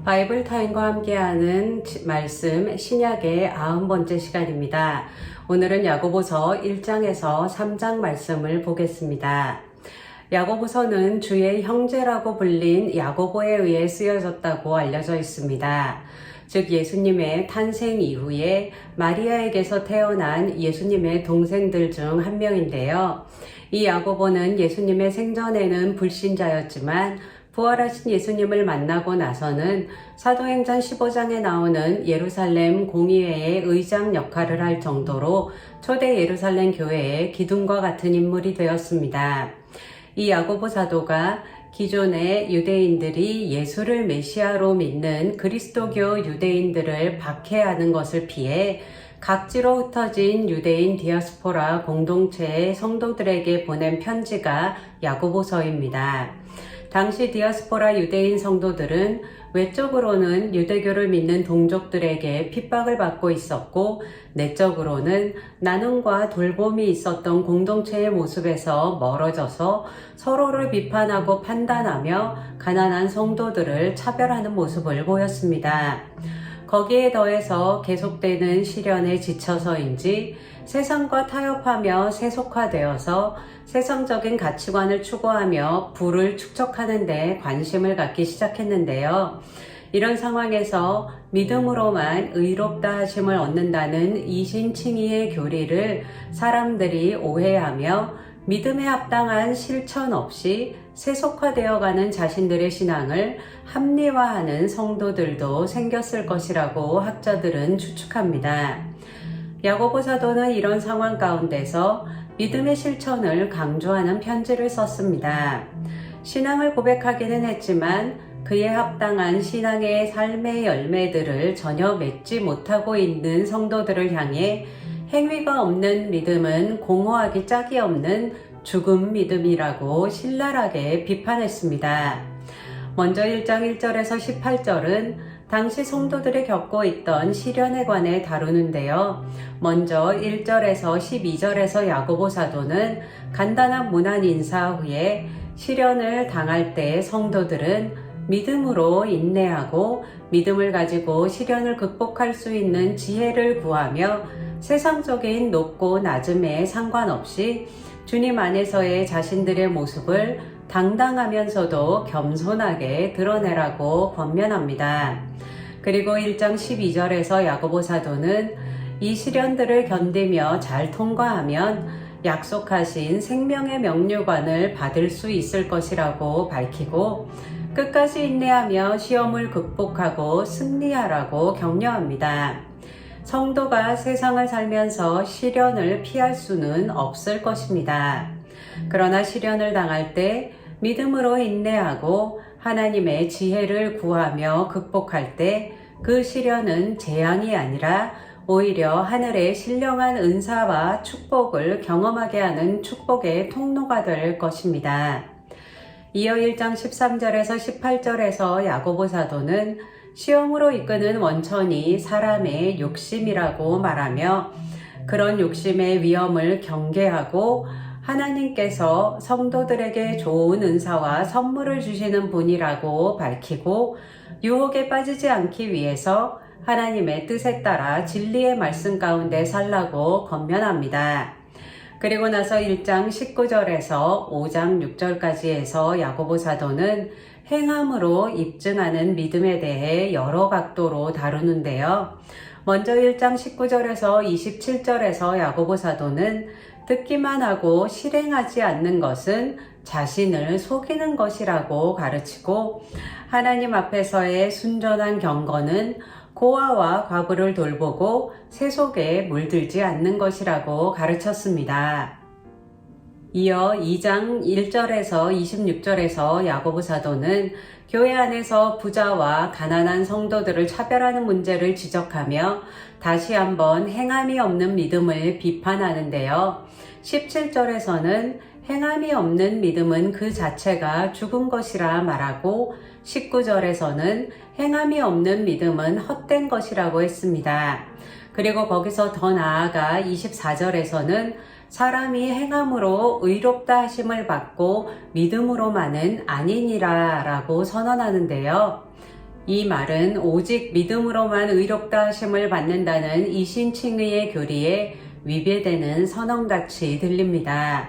바이블 타임과 함께하는 말씀 신약의 90번째 시간입니다. 오늘은 야고보서 1장에서 3장 말씀을 보겠습니다. 야고보서는 주의 형제라고 불린 야고보에 의해 쓰여졌다고 알려져 있습니다. 즉 예수님의 탄생 이후에 마리아에게서 태어난 예수님의 동생들 중 한 명인데요. 이 야고보는 예수님의 생전에는 불신자였지만 부활하신 예수님을 만나고 나서는 사도행전 15장에 나오는 예루살렘 공의회의 의장 역할을 할 정도로 초대 예루살렘 교회의 기둥과 같은 인물이 되었습니다. 이 야고보 사도가 기존의 유대인들이 예수를 메시아로 믿는 그리스도교 유대인들을 박해하는 것을 피해 각지로 흩어진 유대인 디아스포라 공동체의 성도들에게 보낸 편지가 야고보서입니다. 당시 디아스포라 유대인 성도들은 외적으로는 유대교를 믿는 동족들에게 핍박을 받고 있었고 내적으로는 나눔과 돌봄이 있었던 공동체의 모습에서 멀어져서 서로를 비판하고 판단하며 가난한 성도들을 차별하는 모습을 보였습니다. 거기에 더해서 계속되는 시련에 지쳐서인지 세상과 타협하며 세속화되어서 세상적인 가치관을 추구하며 부를 축적하는 데 관심을 갖기 시작했는데요. 이런 상황에서 믿음으로만 의롭다 하심을 얻는다는 이신칭의의 교리를 사람들이 오해하며 믿음에 합당한 실천 없이 세속화되어가는 자신들의 신앙을 합리화하는 성도들도 생겼을 것이라고 학자들은 추측합니다. 야고보 사도는 이런 상황 가운데서 믿음의 실천을 강조하는 편지를 썼습니다. 신앙을 고백하기는 했지만 그에 합당한 신앙의 삶의 열매들을 전혀 맺지 못하고 있는 성도들을 향해 행위가 없는 믿음은 공허하기 짝이 없는 죽음 믿음이라고 신랄하게 비판했습니다. 먼저 1장 1절에서 18절은 당시 성도들이 겪고 있던 시련에 관해 다루는데요. 먼저 1절에서 12절에서 야고보 사도는 간단한 문안 인사 후에 시련을 당할 때 성도들은 믿음으로 인내하고 믿음을 가지고 시련을 극복할 수 있는 지혜를 구하며 세상적인 높고 낮음에 상관없이 주님 안에서의 자신들의 모습을 당당하면서도 겸손하게 드러내라고 권면합니다. 그리고 1장 12절에서 야고보 사도는 이 시련들을 견디며 잘 통과하면 약속하신 생명의 명료관을 받을 수 있을 것이라고 밝히고 끝까지 인내하며 시험을 극복하고 승리하라고 격려합니다. 성도가 세상을 살면서 시련을 피할 수는 없을 것입니다. 그러나 시련을 당할 때 믿음으로 인내하고 하나님의 지혜를 구하며 극복할 때 그 시련은 재앙이 아니라 오히려 하늘의 신령한 은사와 축복을 경험하게 하는 축복의 통로가 될 것입니다. 이어 1장 13절에서 18절에서 야고보 사도는 시험으로 이끄는 원천이 사람의 욕심이라고 말하며 그런 욕심의 위험을 경계하고 하나님께서 성도들에게 좋은 은사와 선물을 주시는 분이라고 밝히고 유혹에 빠지지 않기 위해서 하나님의 뜻에 따라 진리의 말씀 가운데 살라고 권면합니다. 그리고 나서 1장 19절에서 5장 6절까지 해서 야고보 사도는 행함으로 입증하는 믿음에 대해 여러 각도로 다루는데요. 먼저 1장 19절에서 27절에서 야고보 사도는 듣기만 하고 실행하지 않는 것은 자신을 속이는 것이라고 가르치고 하나님 앞에서의 순전한 경건은 고아와 과부를 돌보고 세속에 물들지 않는 것이라고 가르쳤습니다. 이어 2장 1절에서 26절에서 야고보 사도는 교회 안에서 부자와 가난한 성도들을 차별하는 문제를 지적하며 다시 한번 행함이 없는 믿음을 비판하는데요. 17절에서는 행함이 없는 믿음은 그 자체가 죽은 것이라 말하고 19절에서는 행함이 없는 믿음은 헛된 것이라고 했습니다. 그리고 거기서 더 나아가 24절에서는 사람이 행함으로 의롭다 하심을 받고 믿음으로만은 아니니라 라고 선언하는데요. 이 말은 오직 믿음으로만 의롭다 하심을 받는다는 이신칭의의 교리에 위배되는 선언같이 들립니다.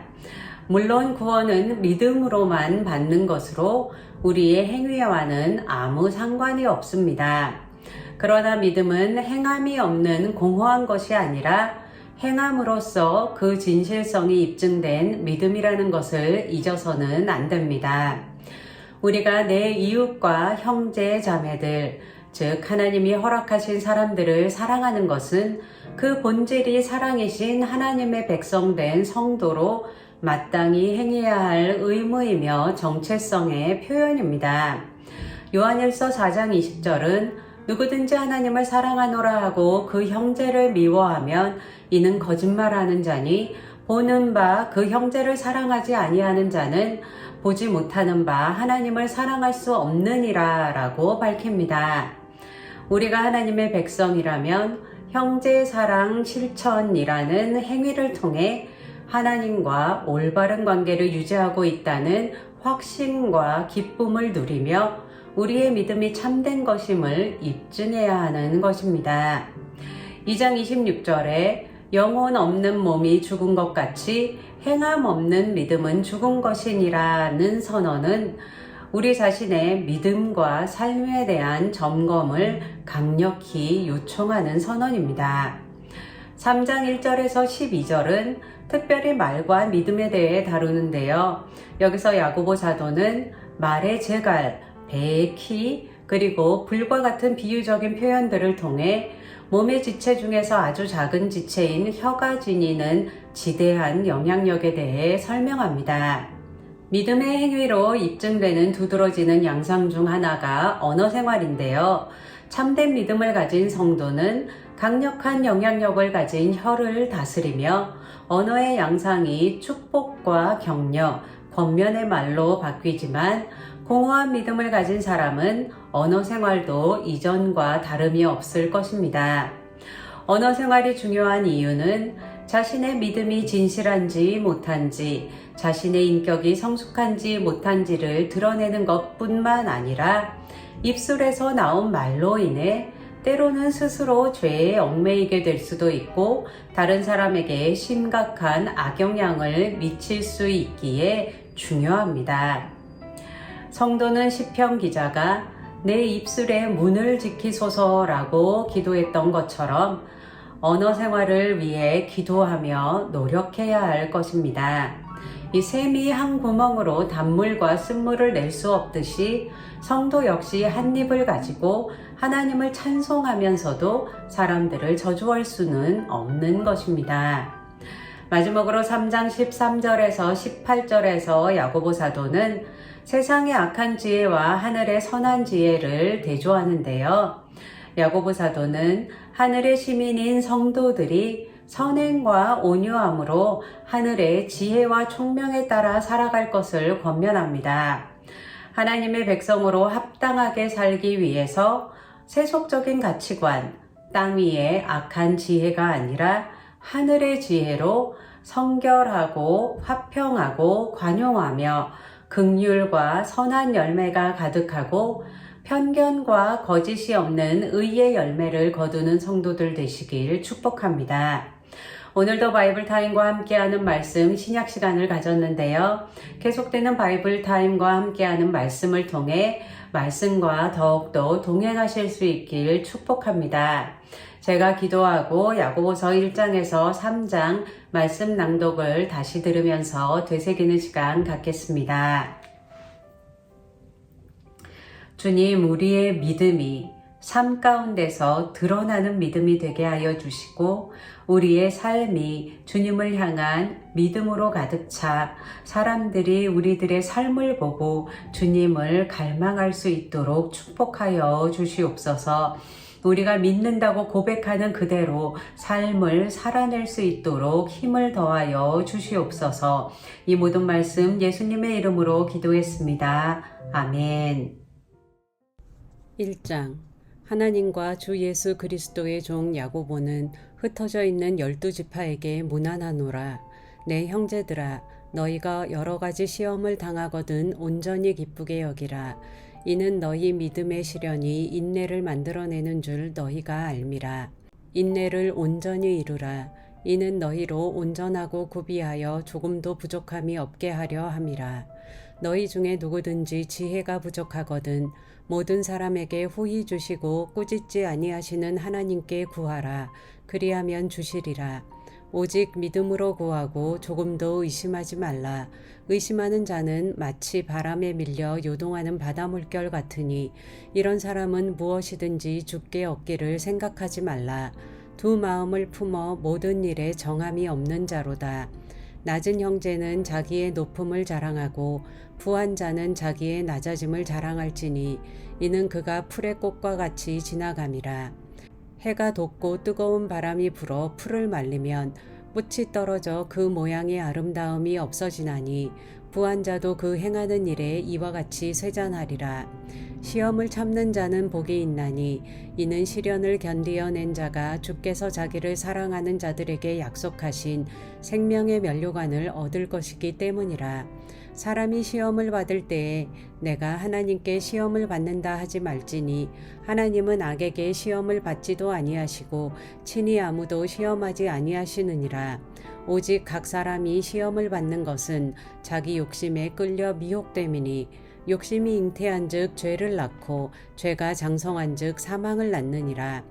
물론 구원은 믿음으로만 받는 것으로 우리의 행위와는 아무 상관이 없습니다. 그러나 믿음은 행함이 없는 공허한 것이 아니라 행함으로써 그 진실성이 입증된 믿음이라는 것을 잊어서는 안 됩니다. 우리가 내 이웃과 형제 자매들, 즉 하나님이 허락하신 사람들을 사랑하는 것은 그 본질이 사랑이신 하나님의 백성된 성도로 마땅히 행해야 할 의무이며 정체성의 표현입니다. 요한일서 4장 20절은 누구든지 하나님을 사랑하노라 하고 그 형제를 미워하면 이는 거짓말하는 자니 보는 바 그 형제를 사랑하지 아니하는 자는 보지 못하는 바 하나님을 사랑할 수 없느니라 라고 밝힙니다. 우리가 하나님의 백성이라면 형제 사랑 실천이라는 행위를 통해 하나님과 올바른 관계를 유지하고 있다는 확신과 기쁨을 누리며 우리의 믿음이 참된 것임을 입증해야 하는 것입니다. 2장 26절에 영혼 없는 몸이 죽은 것 같이 행함 없는 믿음은 죽은 것이니라는 선언은 우리 자신의 믿음과 삶에 대한 점검을 강력히 요청하는 선언입니다. 3장 1절에서 12절은 특별히 말과 믿음에 대해 다루는데요. 여기서 야고보 사도는 말의 재갈, 배의 키, 그리고 불과 같은 비유적인 표현들을 통해 몸의 지체 중에서 아주 작은 지체인 혀가 지니는 지대한 영향력에 대해 설명합니다. 믿음의 행위로 입증되는 두드러지는 양상 중 하나가 언어 생활인데요. 참된 믿음을 가진 성도는 강력한 영향력을 가진 혀를 다스리며 언어의 양상이 축복과 격려, 권면의 말로 바뀌지만 공허한 믿음을 가진 사람은 언어 생활도 이전과 다름이 없을 것입니다. 언어 생활이 중요한 이유는 자신의 믿음이 진실한지 못한지, 자신의 인격이 성숙한지 못한지를 드러내는 것뿐만 아니라 입술에서 나온 말로 인해 때로는 스스로 죄에 얽매이게 될 수도 있고 다른 사람에게 심각한 악영향을 미칠 수 있기에 중요합니다. 성도는 시편 기자가 내 입술의 문을 지키소서라고 기도했던 것처럼 언어 생활을 위해 기도하며 노력해야 할 것입니다. 이 샘이 한 구멍으로 단물과 쓴물을 낼 수 없듯이 성도 역시 한 입을 가지고 하나님을 찬송하면서도 사람들을 저주할 수는 없는 것입니다. 마지막으로 3장 13절에서 18절에서 야고보 사도는 세상의 악한 지혜와 하늘의 선한 지혜를 대조하는데요. 야고보 사도는 하늘의 시민인 성도들이 선행과 온유함으로 하늘의 지혜와 총명에 따라 살아갈 것을 권면합니다. 하나님의 백성으로 합당하게 살기 위해서 세속적인 가치관, 땅 위의 악한 지혜가 아니라 하늘의 지혜로 성결하고 화평하고 관용하며 긍휼과 선한 열매가 가득하고 편견과 거짓이 없는 의의 열매를 거두는 성도들 되시길 축복합니다. 오늘도 바이블 타임과 함께하는 말씀 신약 시간을 가졌는데요. 계속되는 바이블 타임과 함께하는 말씀을 통해 말씀과 더욱더 동행하실 수 있길 축복합니다. 제가 기도하고 야고보서 1장에서 3장 말씀 낭독을 다시 들으면서 되새기는 시간 갖겠습니다. 주님, 우리의 믿음이 삶 가운데서 드러나는 믿음이 되게 하여 주시고 우리의 삶이 주님을 향한 믿음으로 가득 차 사람들이 우리들의 삶을 보고 주님을 갈망할 수 있도록 축복하여 주시옵소서. 우리가 믿는다고 고백하는 그대로 삶을 살아낼 수 있도록 힘을 더하여 주시옵소서. 이 모든 말씀 예수님의 이름으로 기도했습니다. 아멘. 1장 하나님과 주 예수 그리스도의 종 야고보는 흩어져 있는 12지파에게 문안하노라. 내 형제들아, 너희가 여러 가지 시험을 당하거든 온전히 기쁘게 여기라. 이는 너희 믿음의 시련이 인내를 만들어내는 줄 너희가 알미라. 인내를 온전히 이루라. 이는 너희로 온전하고 구비하여 조금도 부족함이 없게 하려 함이라. 너희 중에 누구든지 지혜가 부족하거든 모든 사람에게 후히 주시고 꾸짖지 아니하시는 하나님께 구하라. 그리하면 주시리라. 오직 믿음으로 구하고 조금도 의심하지 말라. 의심하는 자는 마치 바람에 밀려 요동하는 바다 물결 같으니 이런 사람은 무엇이든지 죽게 얻기를 생각하지 말라. 두 마음을 품어 모든 일에 정함이 없는 자로다. 낮은 형제는 자기의 높음을 자랑하고 부한 자는 자기의 낮아짐을 자랑할지니 이는 그가 풀의 꽃과 같이 지나감이라. 해가 돋고 뜨거운 바람이 불어 풀을 말리면 꽃이 떨어져 그 모양의 아름다움이 없어지나니 부한 자도 그 행하는 일에 이와 같이 쇠잔하리라. 시험을 참는 자는 복이 있나니 이는 시련을 견디어낸 자가 주께서 자기를 사랑하는 자들에게 약속하신 생명의 면류관을 얻을 것이기 때문이라. 사람이 시험을 받을 때에 내가 하나님께 시험을 받는다 하지 말지니 하나님은 악에게 시험을 받지도 아니하시고 친히 아무도 시험하지 아니하시느니라. 오직 각 사람이 시험을 받는 것은 자기 욕심에 끌려 미혹됨이니 욕심이 잉태한즉 죄를 낳고 죄가 장성한즉 사망을 낳느니라.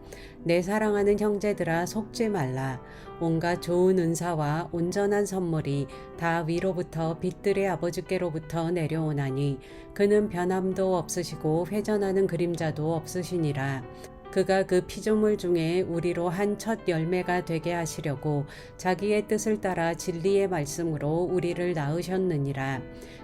내 사랑하는 형제들아 속지 말라. 온갖 좋은 은사와 온전한 선물이 다 위로부터 빛들의 아버지께로부터 내려오나니 그는 변함도 없으시고 회전하는 그림자도 없으시니라. 그가 그 피조물 중에 우리로 한 첫 열매가 되게 하시려고 자기의 뜻을 따라 진리의 말씀으로 우리를 낳으셨느니라.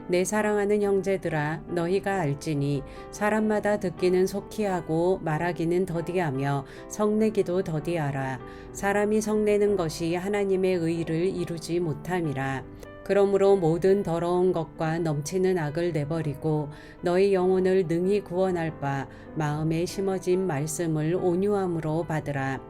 내 사랑하는 형제들아 너희가 알지니 사람마다 듣기는 속히 하고 말하기는 더디하며 성내기도 더디하라. 사람이 성내는 것이 하나님의 의를 이루지 못함이라. 그러므로 모든 더러운 것과 넘치는 악을 내버리고 너희 영혼을 능히 구원할 바 마음에 심어진 말씀을 온유함으로 받으라.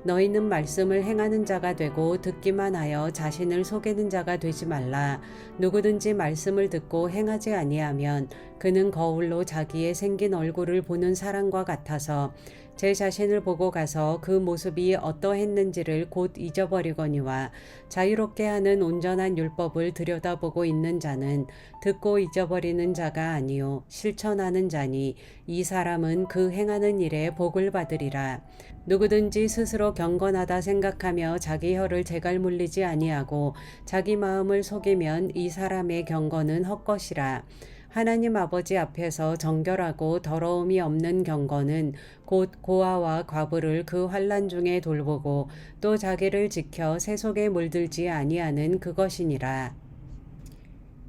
너희는 말씀을 행하는 자가 되고 듣기만 하여 자신을 속이는 자가 되지 말라. 누구든지 말씀을 듣고 행하지 아니하면 그는 거울로 자기의 생긴 얼굴을 보는 사람과 같아서 제 자신을 보고 가서 그 모습이 어떠했는지를 곧 잊어버리거니와 자유롭게 하는 온전한 율법을 들여다보고 있는 자는 듣고 잊어버리는 자가 아니요 실천하는 자니 이 사람은 그 행하는 일에 복을 받으리라. 누구든지 스스로 경건하다 생각하며 자기 혀를 제갈 물리지 아니하고 자기 마음을 속이면 이 사람의 경건은 헛것이라. 하나님 아버지 앞에서 정결하고 더러움이 없는 경건은 곧 고아와 과부를 그 환난 중에 돌보고 또 자기를 지켜 세속에 물들지 아니하는 그것이니라.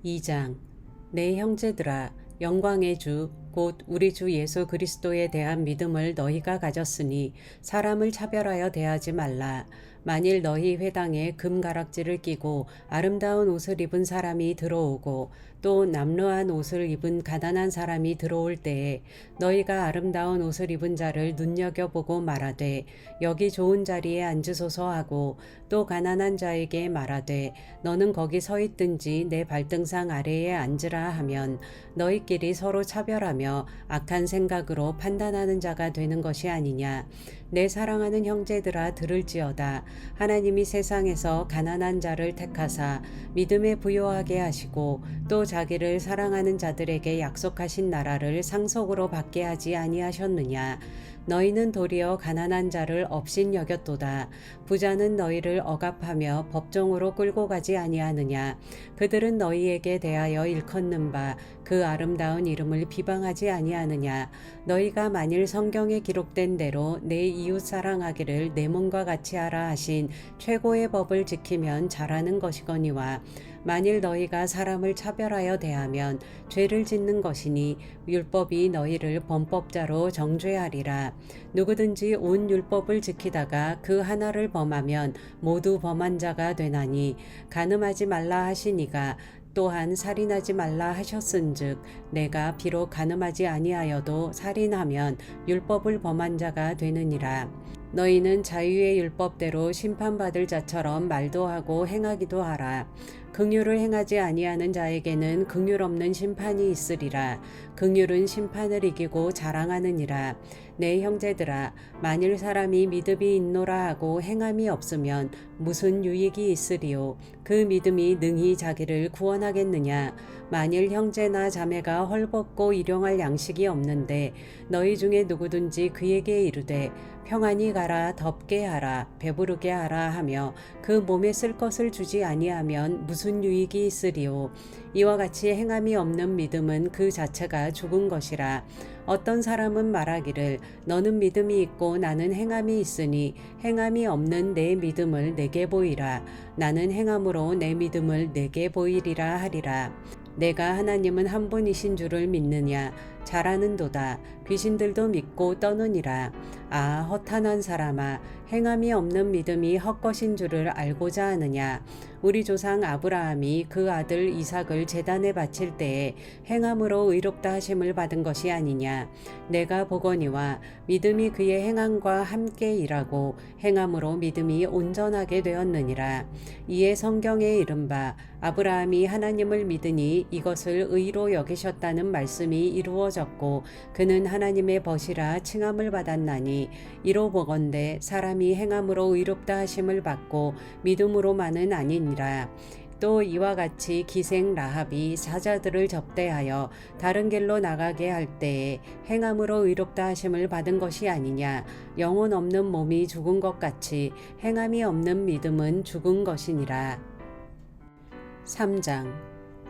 2장 내 형제들아 영광의 주 곧 우리 주 예수 그리스도에 대한 믿음을 너희가 가졌으니 사람을 차별하여 대하지 말라. 만일 너희 회당에 금가락지를 끼고 아름다운 옷을 입은 사람이 들어오고 또 남루한 옷을 입은 가난한 사람이 들어올 때에 너희가 아름다운 옷을 입은 자를 눈여겨보고 말하되 여기 좋은 자리에 앉으소서 하고 또 가난한 자에게 말하되 너는 거기 서 있든지 내 발등상 아래에 앉으라 하면 너희끼리 서로 차별하며 악한 생각으로 판단하는 자가 되는 것이 아니냐. 내 사랑하는 형제들아 들을지어다. 하나님이 세상에서 가난한 자를 택하사 믿음에 부요하게 하시고 또 자기를 사랑하는 자들에게 약속하신 나라를 상속으로 받게 하지 아니하셨느냐. 너희는 도리어 가난한 자를 업신 여겼도다. 부자는 너희를 억압하며 법정으로 끌고 가지 아니하느냐. 그들은 너희에게 대하여 일컫는 바 그 아름다운 이름을 비방하지 아니하느냐. 너희가 만일 성경에 기록된 대로 내 이웃 사랑하기를 내 몸과 같이 하라 하신 최고의 법을 지키면 잘하는 것이거니와 만일 너희가 사람을 차별하여 대하면 죄를 짓는 것이니 율법이 너희를 범법자로 정죄하리라. 누구든지 온 율법을 지키다가 그 하나를 범하면 모두 범한 자가 되나니 간음하지 말라 하시니가 또한 살인하지 말라 하셨은즉 내가 비록 간음하지 아니하여도 살인하면 율법을 범한 자가 되느니라. 너희는 자유의 율법대로 심판받을 자처럼 말도 하고 행하기도 하라. 긍휼을 행하지 아니하는 자에게는 긍휼 없는 심판이 있으리라. 긍휼은 심판을 이기고 자랑하느니라. 내 형제들아, 만일 사람이 믿음이 있노라 하고 행함이 없으면 무슨 유익이 있으리요? 그 믿음이 능히 자기를 구원하겠느냐? 만일 형제나 자매가 헐벗고 일용할 양식이 없는데 너희 중에 누구든지 그에게 이르되 평안히 가라, 덥게 하라, 배부르게 하라 하며 그 몸에 쓸 것을 주지 아니하면 무슨 유익이 있으리요? 이와 같이 행함이 없는 믿음은 그 자체가 죽은 것이라. 어떤 사람은 말하기를 너는 믿음이 있고 나는 행함이 있으니 행함이 없는 내 믿음을 내게 보이라. 나는 행함으로 내 믿음을 내게 보이리라 하리라. 내가 하나님은 한 분이신 줄을 믿느냐? 잘하는도다. 귀신들도 믿고 떠느니라. 아, 허탄한 사람아, 행함이 없는 믿음이 헛것인 줄을 알고자 하느냐? 우리 조상 아브라함이 그 아들 이삭을 제단에 바칠 때에 행함으로 의롭다 하심을 받은 것이 아니냐? 내가 보거니와 믿음이 그의 행함과 함께 일하고 행함으로 믿음이 온전하게 되었느니라. 이에 성경에 이른바 아브라함이 하나님을 믿으니 이것을 의로 여기셨다는 말씀이 이루어졌고 그는 하나님의 벗이라 칭함을 받았나니, 이로 보건대 사람이 행함으로 의롭다 하심을 받고 믿음으로만은 아니니라. 또 이와 같이 기생 라합이 사자들을 접대하여 다른 길로 나가게 할 때에 행함으로 의롭다 하심을 받은 것이 아니냐? 영혼 없는 몸이 죽은 것 같이 행함이 없는 믿음은 죽은 것이니라. 3장.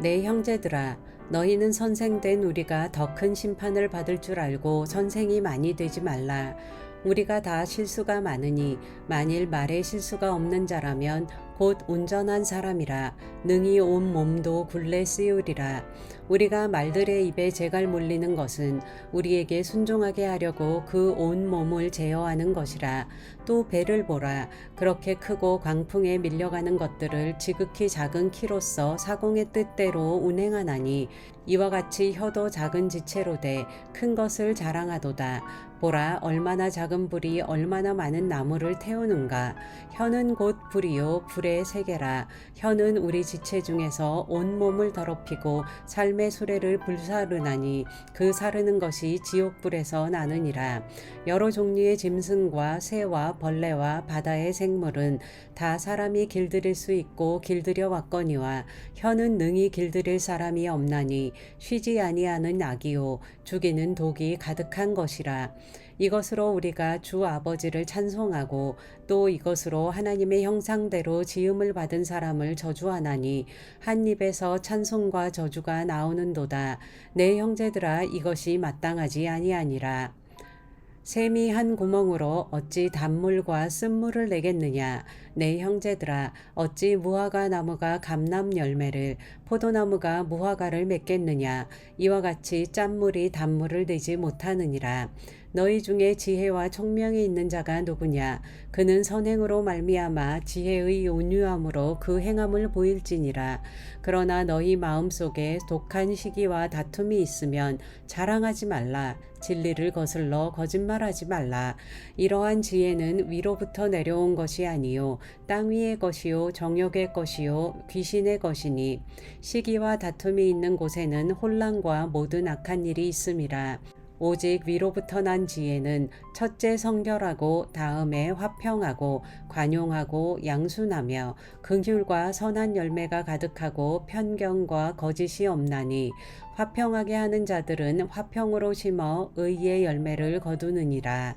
내 형제들아, 너희는 선생된 우리가 더 큰 심판을 받을 줄 알고 선생이 많이 되지 말라. 우리가 다 실수가 많으니 만일 말에 실수가 없는 자라면 곧 온전한 사람이라. 능히 온 몸도 굴레 씌우리라. 우리가 말들의 입에 재갈 물리는 것은 우리에게 순종하게 하려고 그 온 몸을 제어하는 것이라. 또 배를 보라. 그렇게 크고 광풍에 밀려가는 것들을 지극히 작은 키로서 사공의 뜻대로 운행하나니, 이와 같이 혀도 작은 지체로 돼 큰 것을 자랑하도다. 보라, 얼마나 작은 불이 얼마나 많은 나무를 태우는가. 혀는 곧 불이요 불의 세계라. 혀는 우리 지체 중에서 온 몸을 더럽히고 삶의 수레를 불사르나니 그 사르는 것이 지옥불에서 나느니라. 여러 종류의 짐승과 새와 벌레와 바다의 생물은 다 사람이 길들일 수 있고 길들여 왔거니와 혀는 능히 길들일 사람이 없나니 쉬지 아니하는 악이요 죽이는 독이 가득한 것이라. 이것으로 우리가 주 아버지를 찬송하고 또 이것으로 하나님의 형상대로 지음을 받은 사람을 저주하나니 한 입에서 찬송과 저주가 나오는도다. 내 형제들아, 이것이 마땅하지 아니하니라. 샘이 한 구멍으로 어찌 단물과 쓴물을 내겠느냐? 내 형제들아, 어찌 무화과 나무가 감람 열매를, 포도나무가 무화과를 맺겠느냐? 이와 같이 짠물이 단물을 내지 못하느니라. 너희 중에 지혜와 총명이 있는 자가 누구냐? 그는 선행으로 말미암아 지혜의 온유함으로 그 행함을 보일지니라. 그러나 너희 마음속에 독한 시기와 다툼이 있으면 자랑하지 말라. 진리를 거슬러 거짓말하지 말라. 이러한 지혜는 위로부터 내려온 것이 아니요 땅 위의 것이요 정욕의 것이요 귀신의 것이니, 시기와 다툼이 있는 곳에는 혼란과 모든 악한 일이 있음이라. 오직 위로부터 난 지혜는 첫째 성결하고 다음에 화평하고 관용하고 양순하며 긍휼과 선한 열매가 가득하고 편견과 거짓이 없나니, 화평하게 하는 자들은 화평으로 심어 의의 열매를 거두느니라.